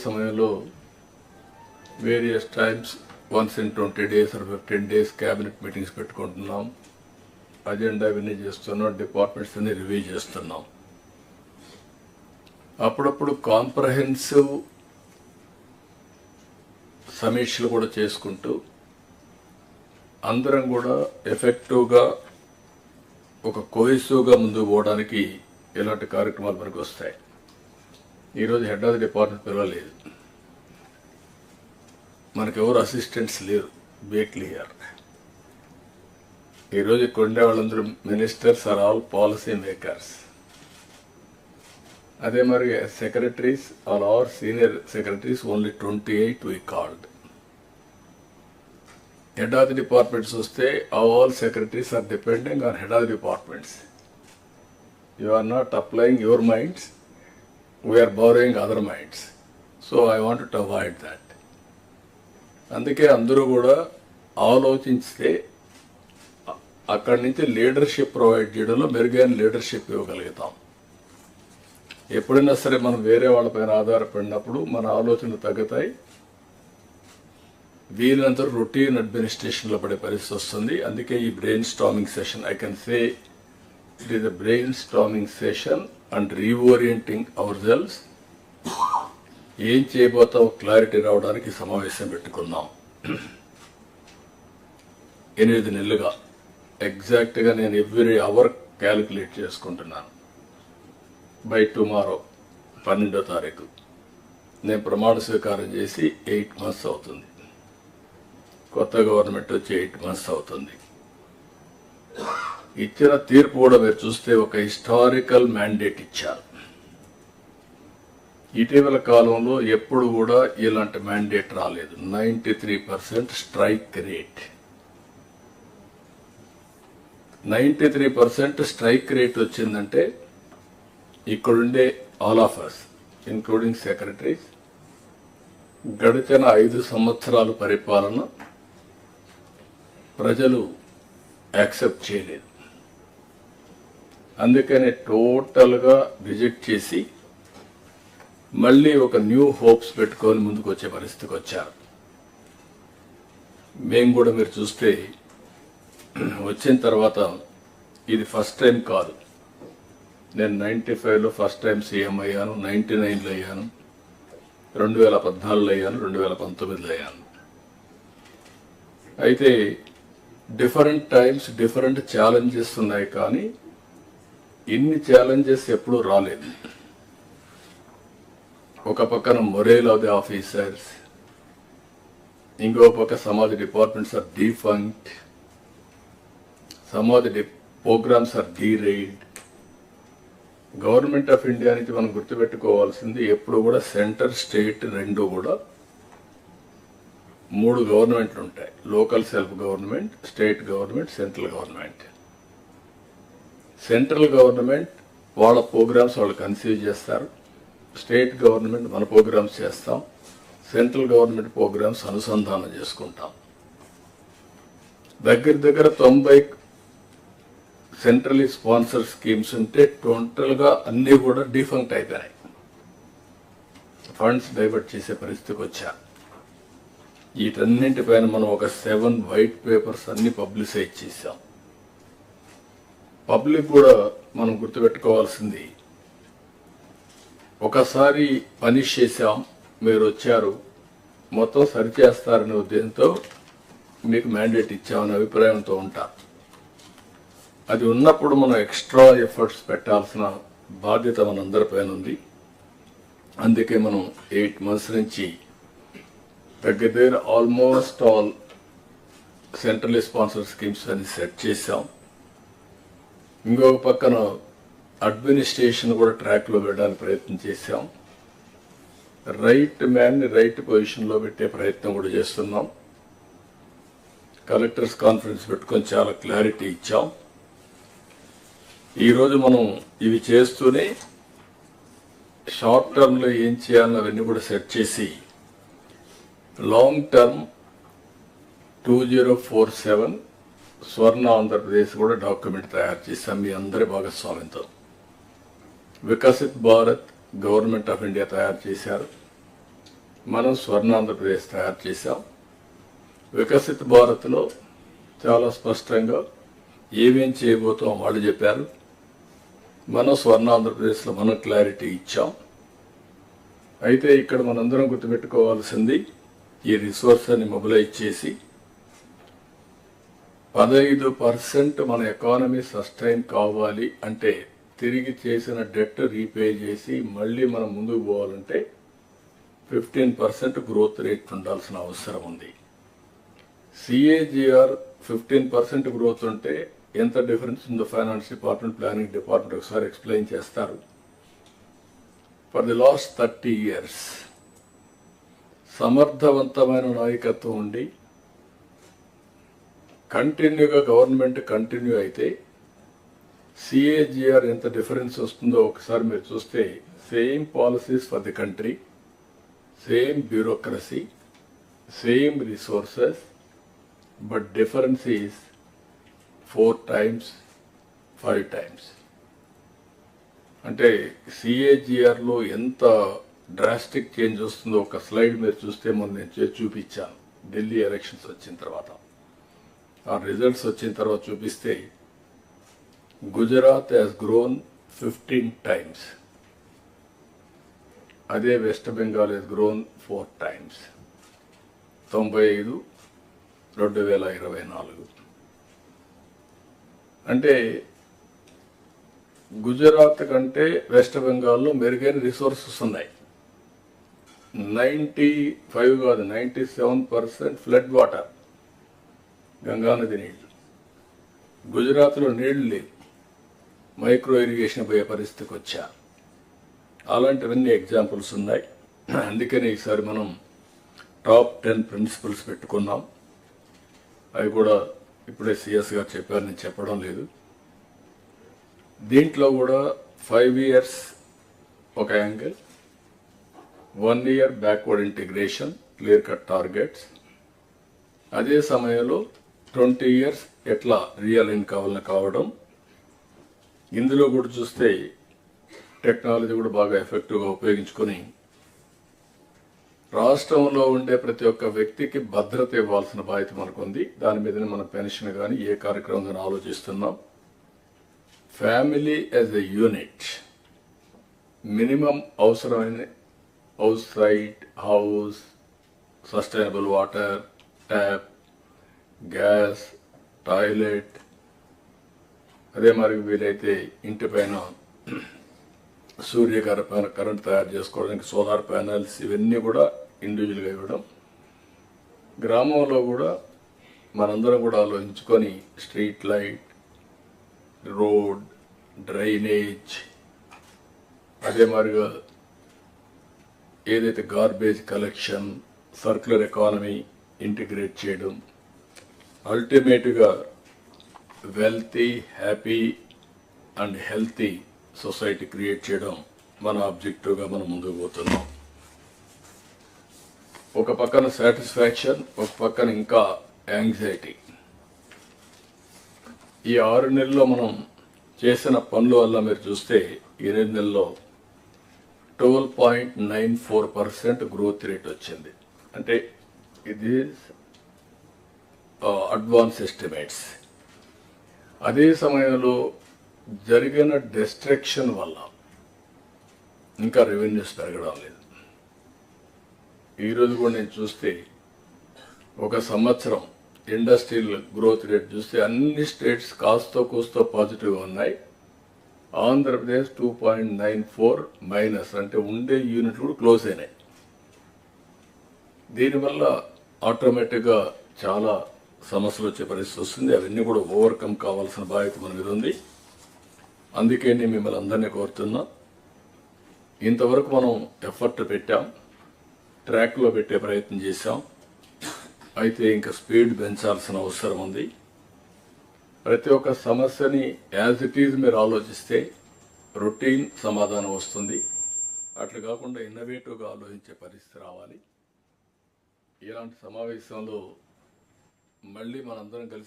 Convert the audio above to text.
సమయంలో various times once in 20 days or 15 days cabinet meetings పెట్టుకుంటున్నాం. Agenda అవన్నీ చేస్తున్నాం, డిపార్ట్మెంట్స్ అన్ని రివ్యూ చేస్తున్నాం. అప్పుడప్పుడు కాంప్రహెన్సివ్ సమీక్షలు కూడా చేసుకుంటూ అందరం కూడా ఎఫెక్టివ్గా ఒక కోహెసివ్గా ముందుకు పోవడానికి ఇలాంటి కార్యక్రమాలు మనకు వస్తాయి. ఈరోజు హెడ్ ఆఫ్ ది డిపార్ట్మెంట్ పిలవలేదు, మనకెవరు అసిస్టెంట్స్ లేరు. Be clear. ఈరోజు ఇక్కడ ఉండే వాళ్ళందరూ ministers are all policy makers. అదే మరి secretaries are are senior secretaries only 28 we called. Head of the departments వస్తే all secretaries are depending on head of the departments. You are not applying your minds, we are borrowing other minds. So I wanted to avoid that. అందుకే అందరూ కూడా ఆలోచిస్తే అక్కడి నుంచి leadership provide చేయడంలో మెరుగైన leadership ఇవ్వగలుగుతాం. ఎప్పుడైనా సరే మనం వేరే వాళ్ళపైన ఆధారపడినప్పుడు మన ఆలోచనలు తగ్గుతాయి, వీళ్ళంతా రొటీన్ అడ్మినిస్ట్రేషన్లో పడే పరిస్థితి వస్తుంది. అందుకే ఈ brain storming session, I can say it is a brain storming session and reorienting hour cells. ఏం చేయబోతాం క్లారిటీ రావడానికి సమావేశం పెట్టుకున్నాం. 8 నెలలుగా ఎగ్జాక్ట్గా నేను ఎవ్రీ అవర్ క్యాలిక్యులేట్ చేసుకుంటున్నాను. బై టుమారో 12వ తారీఖు నేను ప్రమాణ స్వీకారం చేసి 8 months అవుతుంది. కొత్త గవర్నమెంట్ వచ్చి 8 months అవుతుంది. ఇచ్చిన తీర్పు కూడా మీరు చూస్తే ఒక హిస్టారికల్ మ్యాండేట్ ఇచ్చారు. ఇటీవల కాలంలో ఎప్పుడు కూడా ఇలాంటి మ్యాండేట్ రాలేదు. 93% స్ట్రైక్ రేట్. 93% స్ట్రైక్ రేట్ వచ్చిందంటే ఇక్కడుండే all of us including secretaries గడిచిన 5 సంవత్సరాల పరిపాలన ప్రజలు యాక్సెప్ట్ చేయలేదు. అందుకనే టోటల్గా రిజెక్ట్ చేసి మళ్ళీ ఒక న్యూ హోప్స్ పెట్టుకొని ముందుకు వచ్చే పరిస్థితికి వచ్చారు. మేము కూడా మీరు చూస్తే వచ్చిన తర్వాత ఇది ఫస్ట్ టైం కాదు. నేను 95లో ఫస్ట్ టైం సీఎం అయ్యాను, 99లో అయ్యాను, 2014లో అయ్యాను, 2019లో అయ్యాను. అయితే డిఫరెంట్ టైమ్స్ డిఫరెంట్ ఛాలెంజెస్ ఉన్నాయి, కానీ ఇన్ని ఛాలెంజెస్ ఎప్పుడూ రాలేదు. ఒక పక్కన మొరేల్ ఆఫ్ ది ఆఫీసర్స్, ఇంకో పక్క some of the departments are defunct, some of the programmes are derailed. Government of India నుంచి మనం గుర్తుపెట్టుకోవాల్సింది ఎప్పుడు కూడా సెంటర్ స్టేట్ రెండు కూడా 3 గవర్నమెంట్లు ఉంటాయి. Local self government, state government, central government. Central government వాళ్ళ ప్రోగ్రామ్స్ వాళ్ళు కన్సీవ్ చేస్తారు, స్టేట్ గవర్నమెంట్ మన ప్రోగ్రామ్స్ చేస్తాం, సెంట్రల్ గవర్నమెంట్ ప్రోగ్రామ్స్ అనుసంధానం చేసుకుంటాం. దగ్గర 90 సెంట్రలీ స్పాన్సర్ స్కీమ్స్ ఉంటే టోటల్గా అన్నీ కూడా డిఫంక్ట్ అయిపోయినాయి. ఫండ్స్ డైవర్ట్ చేసే పరిస్థితికి వచ్చారు. వీటన్నింటిపైన మనం ఒక 7 వైట్ పేపర్స్ అన్ని పబ్లిసైజ్ చేశాం. పబ్లిక్ కూడా మనం గుర్తుపెట్టుకోవాల్సింది, ఒకసారి పనిష్ చేశాం, మీరు వచ్చారు, మొత్తం సరిచేస్తారనే ఉద్దేశంతో మీకు మ్యాండేట్ ఇచ్చామనే అభిప్రాయంతో ఉంటారు. అది ఉన్నప్పుడు మనం ఎక్స్ట్రా ఎఫర్ట్స్ పెట్టాల్సిన బాధ్యత మనందరిపైన ఉంది. అందుకే మనం 8 months నుంచి దగ్గర almost all central sponsor schemes అని సెట్ చేశాం. ఇంకొక పక్కన అడ్మినిస్ట్రేషన్ కూడా ట్రాక్లో పెట్టడానికి ప్రయత్నం చేశాం. రైట్ మ్యాన్ని రైట్ పొజిషన్లో పెట్టే ప్రయత్నం కూడా చేస్తున్నాం. కలెక్టర్స్ కాన్ఫరెన్స్ పెట్టుకొని చాలా క్లారిటీ ఇచ్చాం. ఈరోజు మనం ఇవి చేస్తూనే షార్ట్ టర్మ్లో ఏం చేయాలని అవన్నీ కూడా సెట్ చేసి లాంగ్ టర్మ్ 2047 స్వర్ణ ఆంధ్రప్రదేశ్ కూడా డాక్యుమెంట్ తయారు చేశాం మీ అందరి భాగస్వామ్యంతో. Viksit Bharat government of India తయారు చేశారు. మనం స్వర్ణాంధ్రప్రదేశ్ తయారు చేశాం. వికసిత్ భారత్లో చాలా స్పష్టంగా ఏమేం చేయబోతాం వాళ్ళు చెప్పారు. మనం స్వర్ణాంధ్రప్రదేశ్లో మనం క్లారిటీ ఇచ్చాం. అయితే ఇక్కడ మనందరం గుర్తుపెట్టుకోవాల్సింది, ఈ రిసోర్స్ అని మొబిలైజ్ చేసి 15% మన ఎకానమీ సస్టైన్ కావాలి అంటే, తిరిగి చేసిన డెట్ రీపే చేసి మళ్ళీ మనం ముందుకు పోవాలంటే 15% గ్రోత్ రేట్ ఉండాల్సిన అవసరం ఉంది. CAGR 15% గ్రోత్ ఉంటే ఎంత డిఫరెన్స్ ఉందో ఫైనాన్స్ డిపార్ట్మెంట్, ప్లానింగ్ డిపార్ట్మెంట్ ఒకసారి ఎక్స్ప్లెయిన్ చేస్తారు. ఫర్ ది లాస్ట్ 30 years సమర్థవంతమైన నాయకత్వం ఉండి కంటిన్యూగా గవర్నమెంట్ కంటిన్యూ అయితే CAGR ఎంత డిఫరెన్స్ వస్తుందో ఒకసారి మీరు చూస్తే, same policies for the country, same bureaucracy, same resources, but difference is 4 times, 5 times. అంటే CAGRలో ఎంత డ్రాస్టిక్ చేంజ్ వస్తుందో ఒక స్లైడ్ మీరు చూస్తే మొన్న నేను చూపించాను. ఢిల్లీ ఎలక్షన్స్ వచ్చిన తర్వాత, ఆ రిజల్ట్స్ వచ్చిన తర్వాత చూపిస్తే గుజరాత్ హ్యాస్ గ్రోన్ 15 times. అదే west Bengal has grown 4 times. 95, 2024. అంటే గుజరాత్ కంటే వెస్ట్ బెంగాల్లో మెరుగైన రిసోర్సెస్ ఉన్నాయి. 95 కాదు, 97% ఫ్లడ్ వాటర్, గంగానది నీళ్లు. గుజరాత్లో నీళ్లు లేవు, మైక్రో ఇరిగేషన్ పోయే పరిస్థితికి వచ్చారు. అలాంటివన్నీ ఎగ్జాంపుల్స్ ఉన్నాయి. అందుకని ఈసారి మనం టాప్ 10 ప్రిన్సిపల్స్ పెట్టుకున్నాం. అవి కూడా ఇప్పుడే CS గారు చెప్పారు, నేను చెప్పడం లేదు. దీంట్లో కూడా 5 years ఒక angle, 1 year backward integration, clear cut targets. అదే సమయంలో 20 years ఎట్లా రియలైన్ కావడం. ఇందులో కూడా చూస్తే టెక్నాలజీ కూడా బాగా ఎఫెక్టివ్గా ఉపయోగించుకొని రాష్ట్రంలో ఉండే ప్రతి ఒక్క వ్యక్తికి భద్రత ఇవ్వాల్సిన బాధ్యత మనకు ఉంది. దాని మీదనే మన పెన్షన్ కానీ ఏ కార్యక్రమం కానీ ఆలోచిస్తున్నాం. Family as a unit, minimum అవసరమైన house site, house, sustainable water, tap, gas, toilet, అదే మరి వీలైతే ఇంటి పైన సూర్యగార పైన కరెంట్ తయారు చేసుకోవడానికి సోలార్ ప్యానెల్స్, ఇవన్నీ కూడా ఇండివిజువల్గా ఇవ్వడం. గ్రామంలో కూడా మనందరం కూడా ఆలోచించుకొని స్ట్రీట్ లైట్, రోడ్, డ్రైనేజ్, అదే మరిగా ఏదైతే garbage collection, circular economy integrate చేయడం, అల్టిమేట్గా wealthy, happy and healthy society create చేయడం మన ఆబ్జెక్టివ్గా మనం ముందుకు పోతున్నాం. ఒక పక్కన సాటిస్ఫాక్షన్, ఒక పక్కన ఇంకా యాంగ్జైటీ. ఈ 6 నెలల్లో మనం చేసిన పనుల వల్ల మీరు చూస్తే 8 నెలల్లో 12.94% గ్రోత్ రేట్ వచ్చింది. అంటే ఇది అడ్వాన్స్ ఎస్టిమేట్స్. అదే సమయంలో జరిగిన డిస్ట్రక్షన్ వల్ల ఇంకా రెవెన్యూస్ పెరగడం లేదు. ఈరోజు కూడా నేను చూస్తే ఒక సంవత్సరం ఇండస్ట్రియల్ గ్రోత్ రేట్ చూస్తే అన్ని స్టేట్స్ కాస్తో కూస్తో పాజిటివ్గా ఉన్నాయి. ఆంధ్రప్రదేశ్ 2.94 మైనస్, అంటే ఉండే యూనిట్లు కూడా క్లోజ్ అయినాయి. దీనివల్ల ఆటోమేటిక్గా చాలా సమస్యలు వచ్చే పరిస్థితి వస్తుంది. అవన్నీ కూడా ఓవర్కమ్ కావాల్సిన బాధ్యత మన మీద ఉంది. అందుకే నేను మిమ్మల్ని అందరినీ కోరుతున్నా, ఇంతవరకు మనం ఎఫర్ట్ పెట్టాం, ట్రాక్లో పెట్టే ప్రయత్నం చేశాం. అయితే ఇంకా స్పీడ్ పెంచాల్సిన అవసరం ఉంది. ప్రతి ఒక్క సమస్యని యాజ్ ఇట్ ఈజ్ మీరు ఆలోచిస్తే రొటీన్ సమాధానం వస్తుంది. అట్లా కాకుండా ఇన్నోవేటివ్గా ఆలోచించే పరిస్థితి రావాలి. ఇలాంటి సమావేశంలో మళ్ళీ మనందరం కలిసి